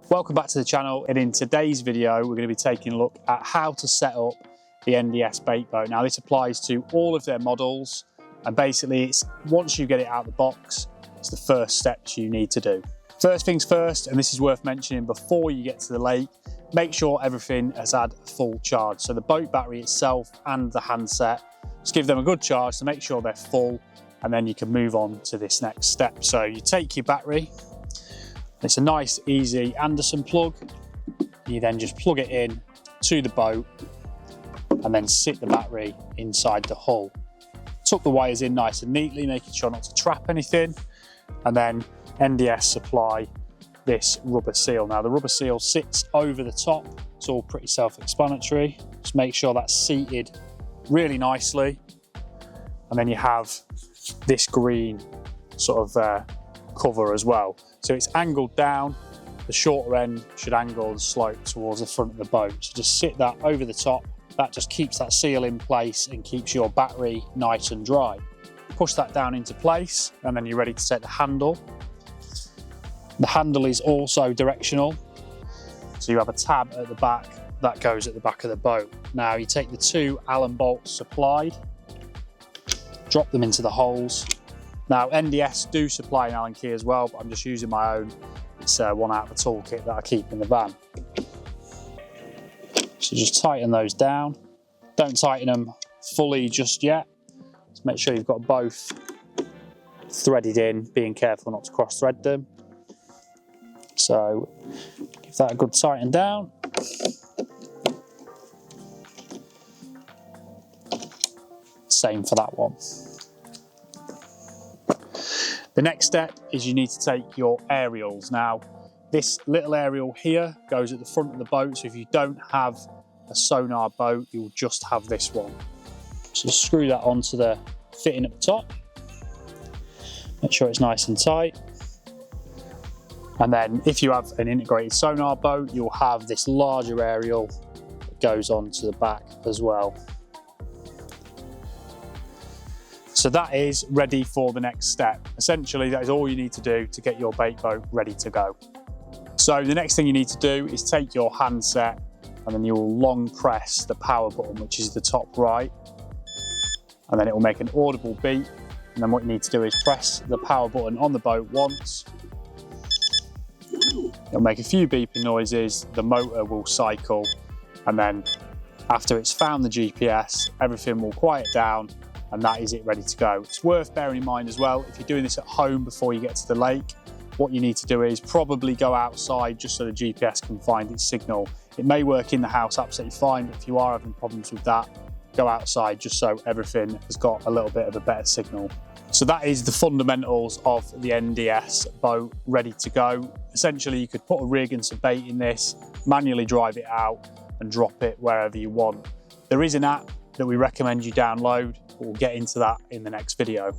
Welcome back to the channel, and in today's video we're going to be taking a look at how to set up the NDS bait boat. Now this applies to all of their models, and basically it's once you get it out of the box, it's the first steps you need to do. First things first, and this is worth mentioning before you get to the lake, make sure everything has had a full charge. So the boat battery itself and the handset, just give them a good charge to make sure they're full, and then you can move on to this next step. So you take your battery. It's a nice, easy Anderson plug. You then just plug it in to the boat and then sit the battery inside the hull. Tuck the wires in nice and neatly, making sure not to trap anything. And then NDS supply this rubber seal. Now the rubber seal sits over the top. It's all pretty self-explanatory. Just make sure that's seated really nicely. And then you have this green sort of cover as well. So it's angled down, the shorter end should angle and slope towards the front of the boat. So just sit that over the top. That just keeps that seal in place and keeps your battery nice and dry. Push that down into place, and then you're ready to set the handle. The handle is also directional. So you have a tab at the back that goes at the back of the boat. Now you take the two Allen bolts supplied, drop them into the holes. Now NDS do supply an Allen key as well, but I'm just using my own. It's one out of the toolkit that I keep in the van. So just tighten those down. Don't tighten them fully just yet. Just make sure you've got both threaded in, being careful not to cross thread them. So give that a good tighten down. Same for that one. The next step is you need to take your aerials. Now, this little aerial here goes at the front of the boat, so if you don't have a sonar boat, you'll just have this one. So screw that onto the fitting at the top. Make sure it's nice and tight. And then if you have an integrated sonar boat, you'll have this larger aerial that goes onto the back as well. So that is ready for the next step. Essentially, that is all you need to do to get your bait boat ready to go. So the next thing you need to do is take your handset, and then you'll long press the power button, which is the top right, and then it will make an audible beep. And then what you need to do is press the power button on the boat once. It'll make a few beeping noises, the motor will cycle, and then after it's found the GPS, everything will quiet down, and that is it ready to go. It's worth bearing in mind as well, if you're doing this at home before you get to the lake, what you need to do is probably go outside just so the GPS can find its signal. It may work in the house absolutely fine, but if you are having problems with that, go outside just so everything has got a little bit of a better signal. So that is the fundamentals of the NDS boat ready to go. Essentially, you could put a rig and some bait in this, manually drive it out and drop it wherever you want. There is an app that we recommend you download. We'll get into that in the next video.